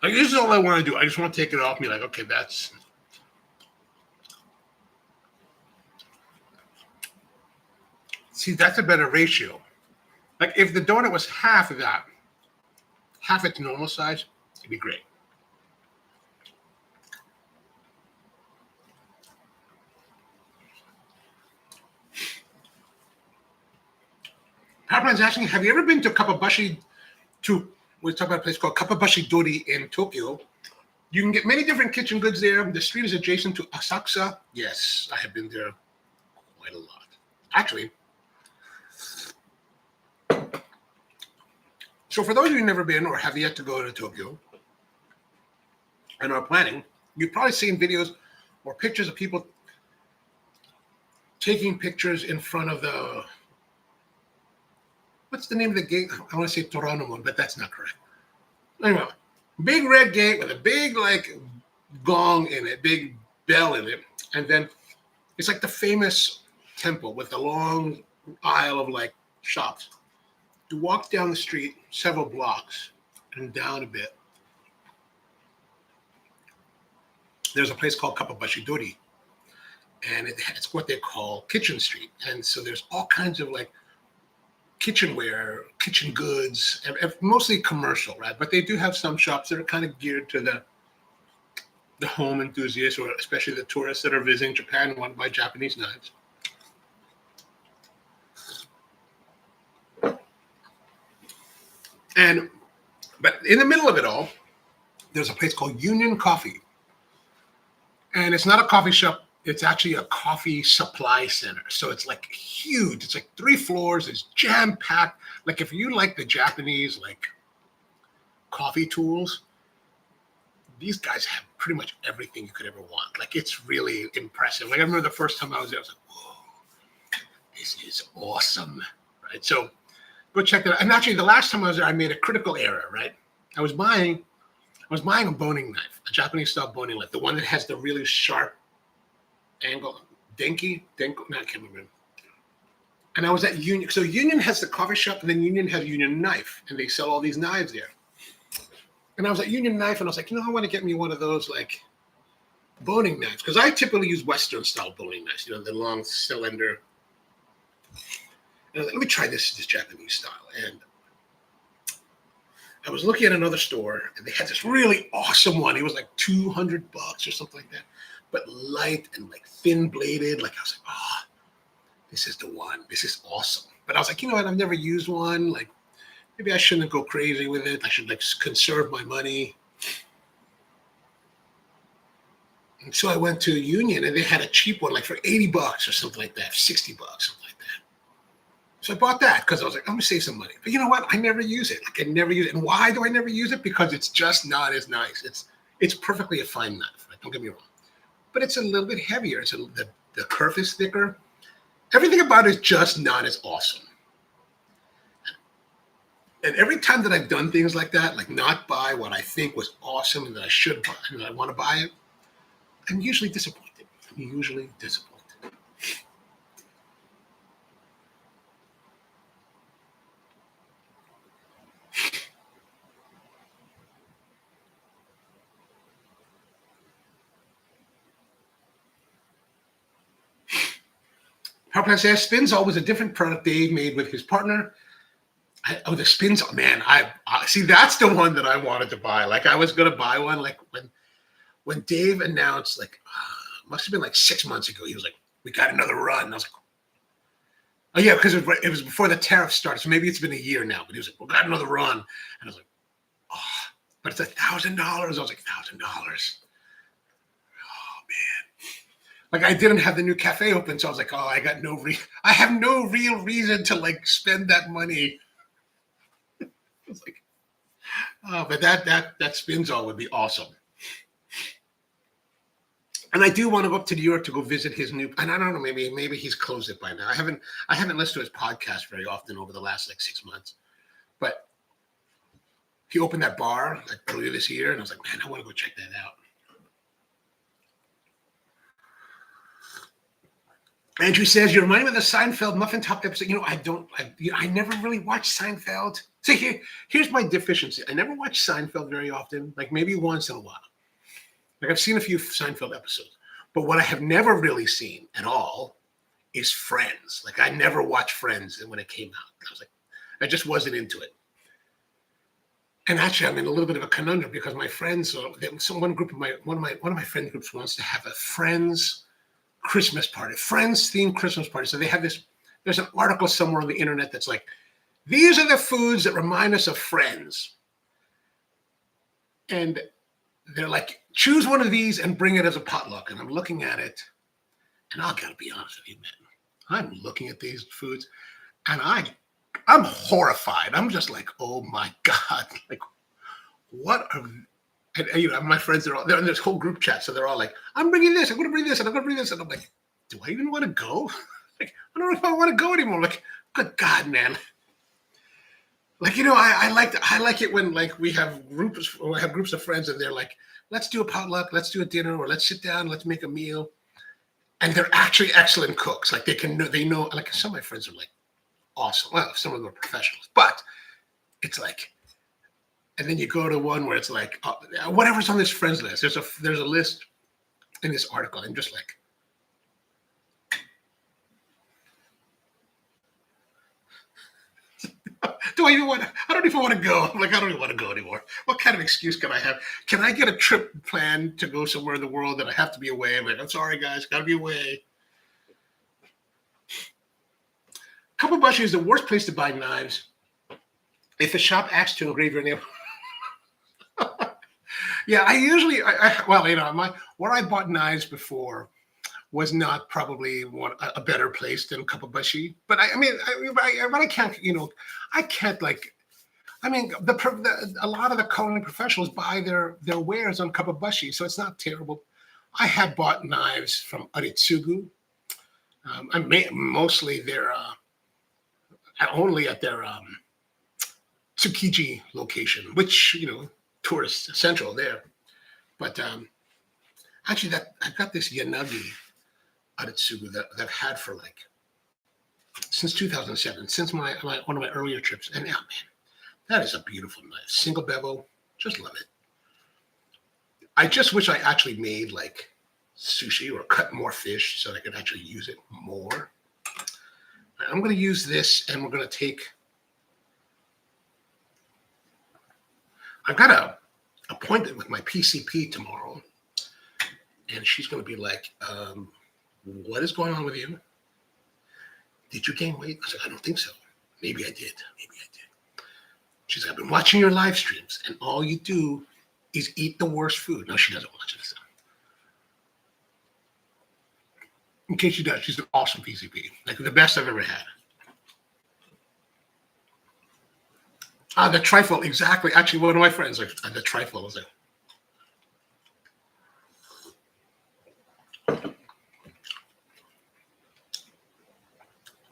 Like, this is all I want to do. I just want to take it off me. Like, okay, that's. See, that's a better ratio. Like, if the donut was half of that, half its normal size, it'd be great. Powerplan's asking, have you ever been to Kapabashi? We talk about a place called Kapabashi Dori in Tokyo. You can get many different kitchen goods there. The street is adjacent to Asakusa. Yes, I have been there quite a lot. Actually, so for those of you who've never been or have yet to go to Tokyo and are planning, you've probably seen videos or pictures of people taking pictures in front of the, what's the name of the gate? I want to say Toranomon, but that's not correct. Anyway, big red gate with a big like gong in it, big bell in it. And then it's like the famous temple with the long aisle of like shops. You walk down the street several blocks and down a bit. There's a place called Kapabashi Dori. And it's what they call Kitchen Street. And so there's all kinds of like kitchenware, kitchen goods, and mostly commercial, right? But they do have some shops that are kind of geared to the home enthusiasts, or especially the tourists that are visiting Japan and want to buy Japanese knives. But in the middle of it all, there's a place called Union Coffee. And it's not a coffee shop. It's actually a coffee supply center. So it's like huge. It's like 3 floors. It's jam-packed. Like if you like the Japanese like coffee tools, these guys have pretty much everything you could ever want. Like it's really impressive. Like I remember the first time I was there, I was like, whoa, this is awesome. Right. So go check that out. And actually the last time I was there, I made a critical error, right? I was buying a boning knife, a Japanese style boning knife, the one that has the really sharp angle, Denko, no, I can't remember. And I was at Union. So Union has the coffee shop, and then Union has Union Knife, and they sell all these knives there. And I was at Union Knife, and I was like, I want to get me one of those like boning knives, because I typically use Western style boning knives, the long cylinder. And I was like, let me try this Japanese style. And I was looking at another store, and they had this really awesome one. It was like $200 or something like that, but light and like thin bladed. Like I was like, this is the one. This is awesome. But I was like, you know what? I've never used one. Like maybe I shouldn't go crazy with it. I should like conserve my money. And so I went to Union, and they had a cheap one, like for $80 or something like that, $60, something like that. So I bought that because I was like, I'm gonna save some money. But you know what? I never use it. Like I never use it. And why do I never use it? Because it's just not as nice. It's perfectly a fine knife. Right? Don't get me wrong. But it's a little bit heavier. The kerf is thicker. Everything about it is just not as awesome. And every time that I've done things like that, like not buy what I think was awesome and that I should buy and that I want to buy it, I'm usually disappointed. Power says Spinzall was a different product Dave made with his partner. The Spinzall, man, I see that's the one that I wanted to buy. Like I was gonna buy one, like when Dave announced, like must have been like 6 months ago. He was like, "We got another run." And I was like, "Oh yeah," because it was before the tariff started, so maybe it's been a year now. But he was like, "We got another run," and I was like, "Oh," but it's $1,000. I was like, $1,000. Like I didn't have the new cafe open, so I was like, "Oh, I have no real reason to like spend that money." It's like, oh, but that Spinzall would be awesome. And I do want to go up to New York to go visit his new. And I don't know, maybe he's closed it by now. I haven't listened to his podcast very often over the last like 6 months, but he opened that bar like earlier this year, and I was like, man, I want to go check that out. Andrew says, you remind me of the Seinfeld muffin top episode. You know, I never really watched Seinfeld. See, here's my deficiency. I never watch Seinfeld very often, like maybe once in a while. Like I've seen a few Seinfeld episodes, but what I have never really seen at all is Friends. Like I never watched Friends when it came out. I was like, I just wasn't into it. And actually, I'm in a little bit of a conundrum because my friends, one of my friend groups wants to have a Friends Christmas party, Friends themed Christmas party. So they have this. There's an article somewhere on the internet that's like, these are the foods that remind us of Friends, and they're like, choose one of these and bring it as a potluck. And I'm looking at it, and I gotta be honest with you, man. I'm looking at these foods, and I'm horrified. I'm just like, oh my God, like what are? And you know, my friends they're in this whole group chat, so they're all like, I'm bringing this, I'm gonna bring this, and I'm gonna bring this, and I'm like, do I even want to go? Like, I don't know if I want to go anymore. Like, good God, man. Like, you know, I like it when like we have groups of friends and they're like, let's do a potluck, let's do a dinner, or let's sit down, let's make a meal. And they're actually excellent cooks. Like they know, like some of my friends are like awesome. Well, some of them are professionals, but it's like, and then you go to one where it's like, whatever's on this friends list. There's a list in this article. I'm just like, do I even want to? I don't even want to go. I'm like, I don't even want to go anymore. What kind of excuse can I have? Can I get a trip planned to go somewhere in the world that I have to be away? I'm like, I'm sorry, guys, got to be away. Kababashi is the worst place to buy knives. If the shop asks to engrave your name. Yeah, I usually, well, you know, where I bought knives before was not probably a better place than Kababashi. But I can't, you know, I can't like, I mean, a lot of the culinary professionals buy their wares on Kababashi, so it's not terrible. I have bought knives from Aritsugu. Mostly they're only at their Tsukiji location, which, you know, tourist central there. But actually, I've got this Yanagi Aritsugu that I've had for like since 2007, since one of my earlier trips. And man, that is a beautiful knife, single bevel, just love it. I just wish I actually made like sushi or cut more fish so I could actually use it more. I'm going to use this, and we're going to take. I've got a appointment with my PCP tomorrow, and she's going to be like, what is going on with you? Did you gain weight? I said, I don't think so. Maybe I did. She's like, I've been watching your live streams, and all you do is eat the worst food. No, she doesn't watch it. In case she does, she's an awesome PCP, like the best I've ever had. The trifle, exactly. Actually, one of my friends, like the trifle, was like,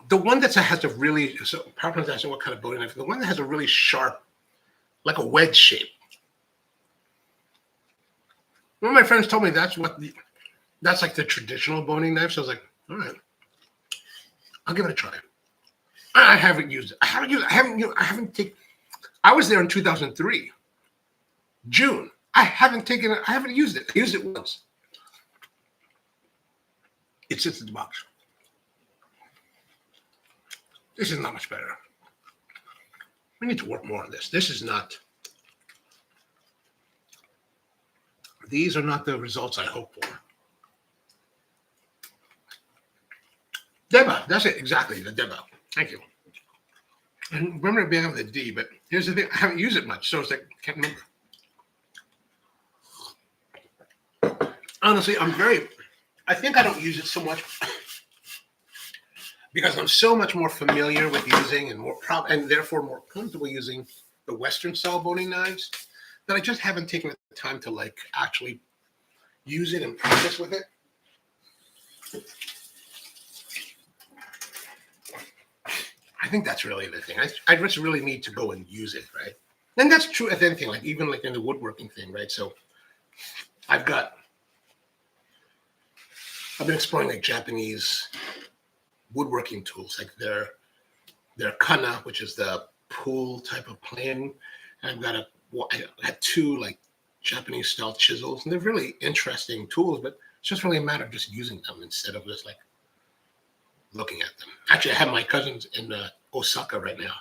the one that has a really, so power asking what kind of boning knife, the one that has a really sharp, like a wedge shape. One of my friends told me that's like the traditional boning knife. So I was like, all right, I'll give it a try. I haven't used it. I haven't taken. I was there in 2003, June. I haven't taken it. I haven't used it. I used it once. It sits in the box. This is not much better. We need to work more on this. This is not. These are not the results I hope for. Deba, that's it, exactly, the Deba. Thank you. And remember being on the D, but here's the thing, I haven't used it much, so it's like, I can't remember. Honestly, I think I don't use it so much because I'm so much more familiar with using and therefore more comfortable using the Western style boning knives that I just haven't taken the time to like actually use it and practice with it. I think that's really the thing. I just really need to go and use it, right? And that's true of anything, like even like in the woodworking thing, right? So I've been exploring like Japanese woodworking tools, like their kana, which is the pull type of plane. And I had two like Japanese style chisels, and they're really interesting tools, but it's just really a matter of just using them instead of just like looking at them. Actually, I have my cousins in Osaka right now.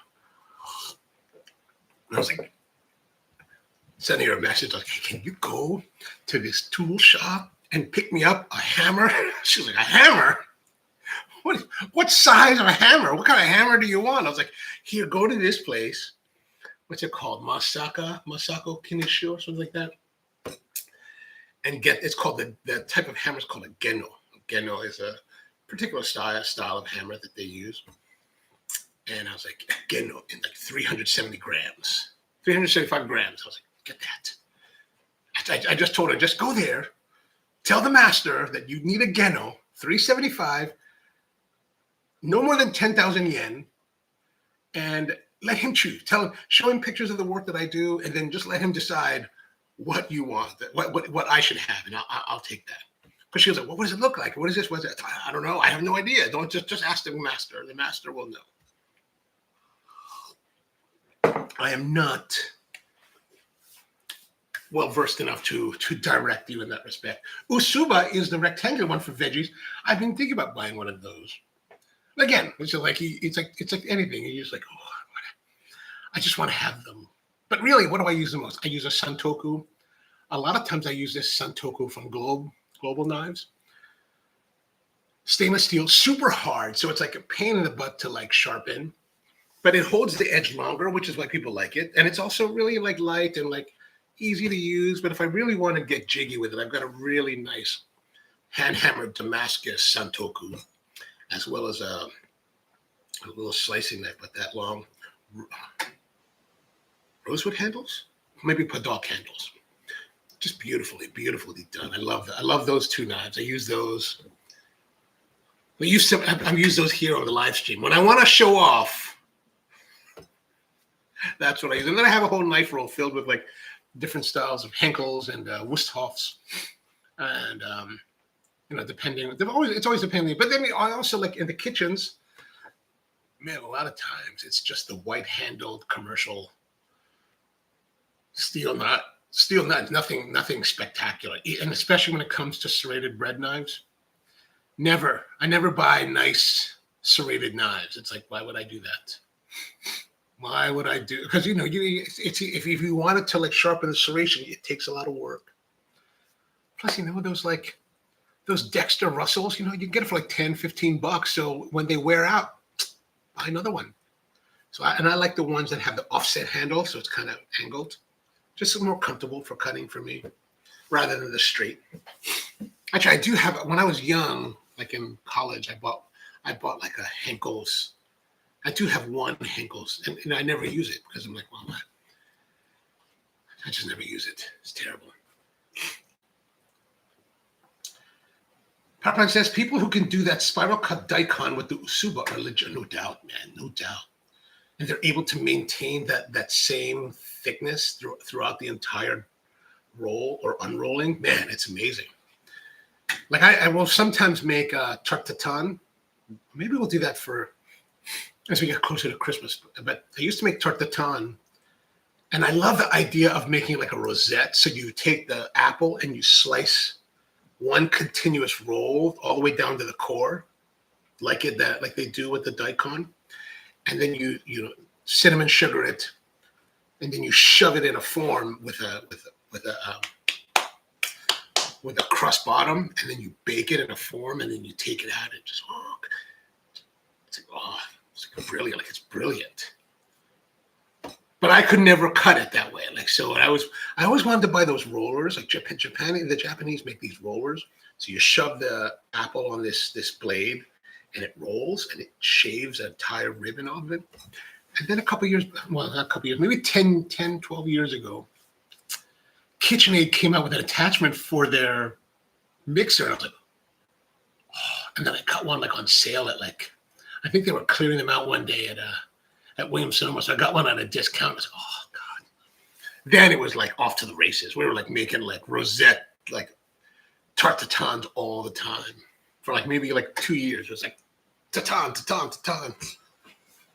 I was like, sending her a message like, hey, can you go to this tool shop and pick me up a hammer? She's like, a hammer? What size of a hammer? What kind of hammer do you want? I was like, here, go to this place. What's it called? Masako Kinisho or something like that. And it's called the type of hammer is called a geno. Geno is a particular style of hammer that they use. And I was like, geno in like 375 grams. I was like, get that. I just told her, just go there, tell the master that you need a geno, 375, no more than 10,000 yen, and let him choose. Show him pictures of the work that I do, and then just let him decide what you want, what I should have, and I'll take that. Because she was like, well, what does it look like? What is this? What is that? I don't know. I have no idea. Don't just ask the master. The master will know. I am not well versed enough to direct you in that respect. Usuba is the rectangular one for veggies. I've been thinking about buying one of those. Again, it's like anything. You're just like, oh, I just want to have them. But really, what do I use the most? I use a Santoku. A lot of times I use this Santoku from Global Knives. Stainless steel, super hard. So it's like a pain in the butt to like sharpen. But it holds the edge longer, which is why people like it. And it's also really like light and like easy to use. But if I really want to get jiggy with it, I've got a really nice hand-hammered Damascus Santoku, as well as a little slicing knife, but that long rosewood handles, maybe Padok handles. Just beautifully done. I love those two knives. I use those. I've used those here on the live stream. When I want to show off, that's what I use. And then I have a whole knife roll filled with like different styles of Henkels and Wusthofs. And, depending, it's always depending. But then I also like in the kitchens, man, a lot of times it's just the white handled commercial steel nut, nothing spectacular. And especially when it comes to serrated bread knives. I never buy nice serrated knives. It's like, why would I do that? Why would I do? Because if you wanted to like sharpen the serration, it takes a lot of work. Plus, those Dexter Russells, you get it for like $10-15. So when they wear out, buy another one. So I like the ones that have the offset handle, so it's kind of angled, just more comfortable for cutting for me, rather than the straight. Actually, I do have. When I was young, like in college, I bought like a Henkel's I do have one Henkel's, and I never use it because I'm like, well, I just never use it. It's terrible. Papan says people who can do that spiral cut daikon with the usuba are legit. No doubt, man, no doubt. And they're able to maintain that same thickness throughout the entire roll or unrolling. Man, it's amazing. Like I will sometimes make tarte tatin. Maybe we'll do that for as we get closer to Christmas. But I used to make tarte tatin, and I love the idea of making like a rosette. So you take the apple and you slice one continuous roll all the way down to the core, like they do with the daikon, and then you cinnamon sugar it, and then you shove it in a form with a crust bottom, and then you bake it in a form, and then you take it out and just it's like brilliant. Like it's brilliant. But I could never cut it that way. Like so, I always wanted to buy those rollers. Like the Japanese make these rollers. So you shove the apple on this blade, and it rolls, and it shaves an entire ribbon off it. And then a couple years, well, not a couple years, maybe 10, 12 years ago, KitchenAid came out with an attachment for their mixer. And I was like, oh. And then I got one like on sale at like, I think they were clearing them out one day at Williams-Sonoma. So I got one at a discount. I was like, oh God. Then it was like off to the races. We were like making like rosette, like tarte tatins all the time for like maybe like 2 years. It was like tatin.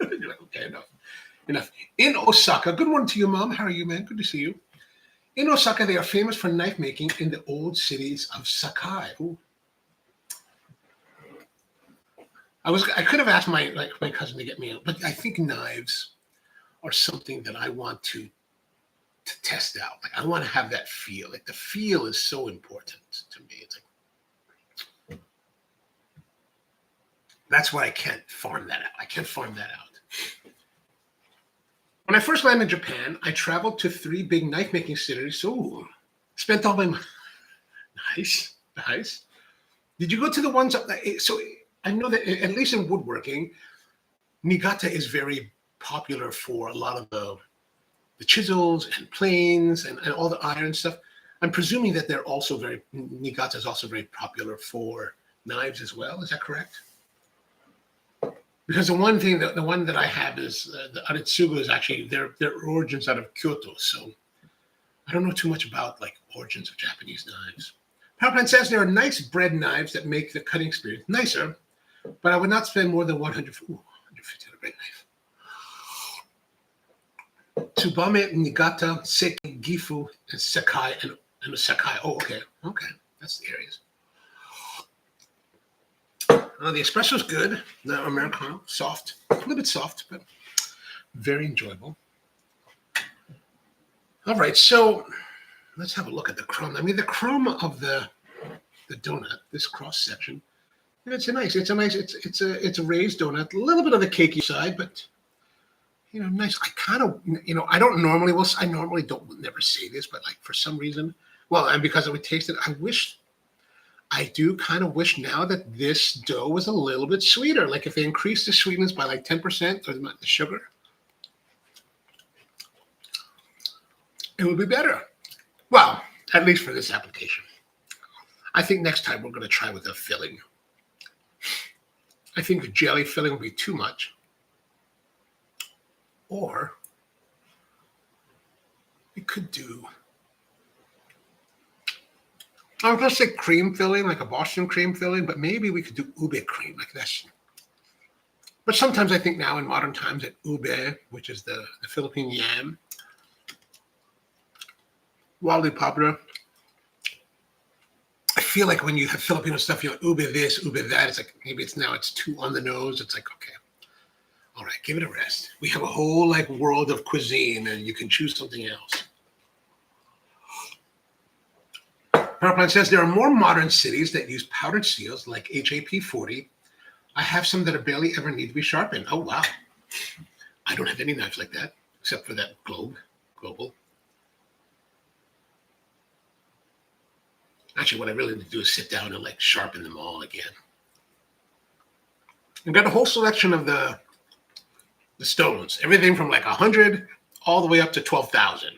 You're like, okay, enough. In Osaka, good morning to you, Mom. How are you, man? Good to see you. In Osaka, they are famous for knife making in the old cities of Sakai. Ooh. I could have asked my cousin to get me out, but I think knives are something that I want to test out. Like I want to have that feel. Like the feel is so important to me. It's like that's why I can't farm that out. When I first landed in Japan, I traveled to 3 big knife making cities. So spent all my money. Nice. Did you go to the ones up there? So I know that at least in woodworking, Niigata is very popular for a lot of the chisels and planes and all the iron stuff. I'm presuming that Niigata is also very popular for knives as well. Is that correct? Because the one that I have is the Aritsugu is actually their origins out of Kyoto. So I don't know too much about like origins of Japanese knives. PowerPlan says there are nice bread knives that make the cutting experience nicer, but I would not spend more than 150 on a bread knife. Tsubame, Niigata, Seki, Gifu, and Sakai, and Sakai. Oh, okay. That's the areas. The espresso is good. The Americano, soft. A little bit soft, but very enjoyable. All right, so let's have a look at the chrome. I mean, the chrome of the donut, this cross section, it's a raised donut. A little bit of the cakey side, but nice. I kind of, I normally don't never say this, but like for some reason, well, and because I would taste it, I do kind of wish now that this dough was a little bit sweeter. Like if they increased the sweetness by like 10% or the sugar, it would be better. Well, at least for this application. I think next time we're going to try with a filling. I think the jelly filling will be too much. Or we could do, I was going to say cream filling, like a Boston cream filling, but maybe we could do ube cream like this. But sometimes I think now in modern times that ube, which is the Philippine yam, wildly popular. I feel like when you have Filipino stuff, ube this, ube that, it's like maybe it's too on the nose. It's like, okay, all right, give it a rest. We have a whole like world of cuisine and you can choose something else. PowerPlan says there are more modern cities that use powdered steels like HAP40. I have some that barely ever need to be sharpened. Oh, wow. I don't have any knives like that except for that global. Actually, what I really need to do is sit down and like sharpen them all again. I've got a whole selection of the the stones, everything from like 100 all the way up to 12,000.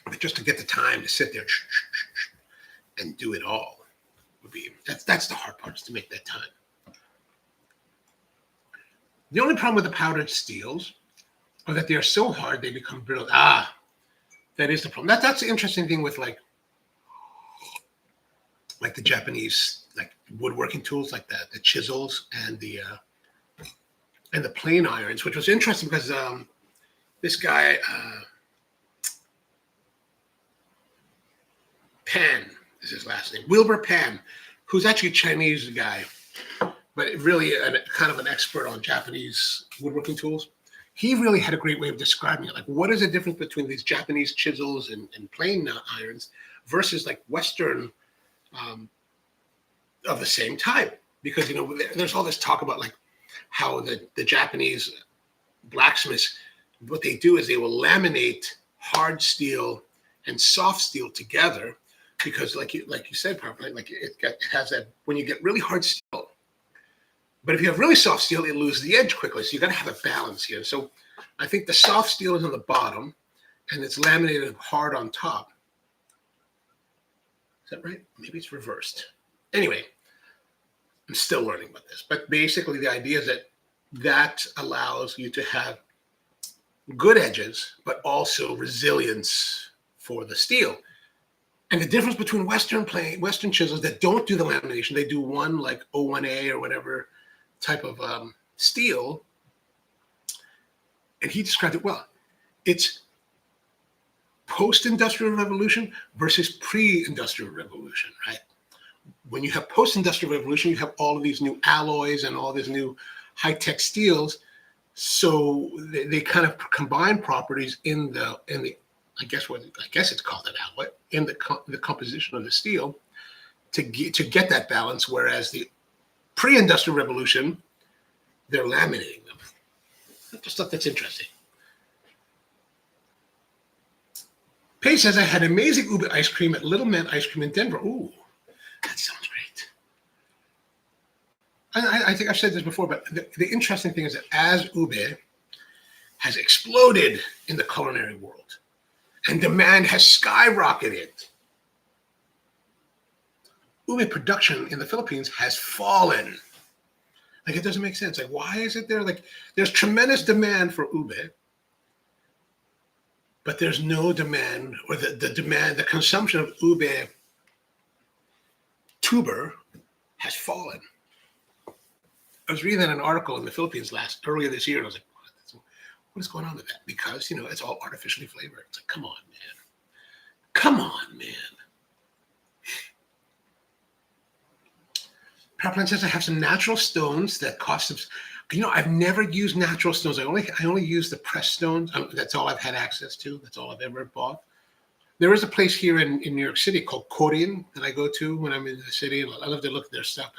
But just to get the time to sit there and do it all would be, that's the hard part, is to make that time. The only problem with the powdered steels are that they are so hard they become brittle. That is the problem. That's the interesting thing with like the Japanese like woodworking tools, like the chisels and the plane irons, which was interesting because this guy Pan is his last name, Wilbur Pan, who's actually a Chinese guy, but really kind of an expert on Japanese woodworking tools. He really had a great way of describing it. Like, what is the difference between these Japanese chisels and plane irons versus like Western of the same type? Because, you know, there's all this talk about like how the Japanese blacksmiths, what they do is they will laminate hard steel and soft steel together, because like you said, probably like it has that, when you get really hard steel, but if you have really soft steel, it loses the edge quickly. So you got to have a balance here. So I think the soft steel is on the bottom and it's laminated hard on top. Is that right? Maybe it's reversed. Anyway, I'm still learning about this, but basically the idea is that allows you to have good edges, but also resilience for the steel. And the difference between Western chisels that don't do the lamination, they do one like O1A or whatever type of steel. And he described it well. It's post-industrial revolution versus pre-industrial revolution, right? When you have post-industrial revolution, you have all of these new alloys and all these new high-tech steels. So they kind of combine properties in the I guess it's called an alloy, in the composition of the steel to get that balance. Whereas the pre-industrial revolution, they're laminating them. That's the stuff that's interesting. Paige says, I had amazing ube ice cream at Little Man Ice Cream in Denver. Ooh, that sounds great. I think I've said this before, but the interesting thing is that as ube has exploded in the culinary world and demand has skyrocketed, ube production in the Philippines has fallen. Like, it doesn't make sense. Like, why is it there? Like, there's tremendous demand for ube, but there's no demand, or the consumption of ube tuber has fallen. I was reading an article in the Philippines earlier this year, and I was like, what is going on with that? Because, you know, it's all artificially flavored. It's like, come on, man. Come on, man. Paraplan says, I have some natural stones that cost them. You know, I've never used natural stones. I only use the pressed stones. That's all I've had access to. That's all I've ever bought. There is a place here in New York City called Korean that I go to when I'm in the city. I love to look at their stuff.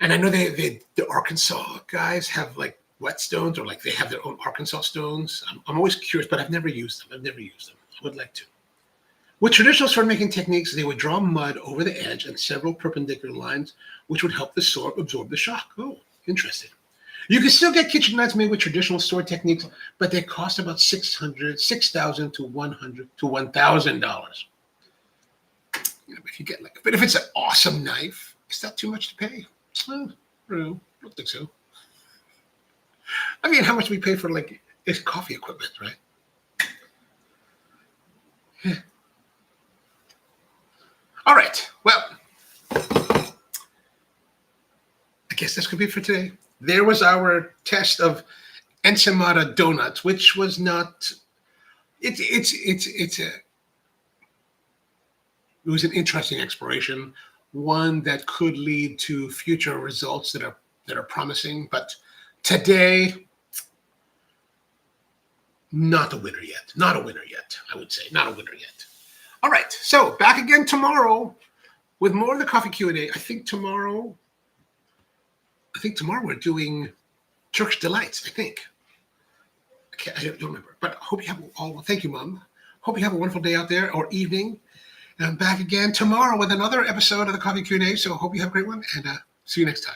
And I know the Arkansas guys have like whetstones, or like they have their own Arkansas stones. I'm always curious, but I've never used them. I would like to. With traditional sword making techniques, they would draw mud over the edge and several perpendicular lines, which would help the sword absorb the shock. Oh, interesting. You can still get kitchen knives made with traditional sword techniques, but they cost about $6,000 to $1,000. If you get but if it's an awesome knife, is that too much to pay? Well, I don't think so. I mean, how much we pay for like it's coffee equipment, right? Yeah. All right. Well, I guess that's gonna be it for today. There was our test of Ensaymada donuts, which was not. It was an interesting exploration, one that could lead to future results that are promising. But today, not a winner yet. Not a winner yet. I would say not a winner yet. All right. So back again tomorrow with more of the coffee Q&A. I think tomorrow we're doing Turkish delights. I think. I don't remember, but hope you have all. Thank you, Mom. Hope you have a wonderful day out there or evening. And I'm back again tomorrow with another episode of the Coffee Q&A. So hope you have a great one, and see you next time.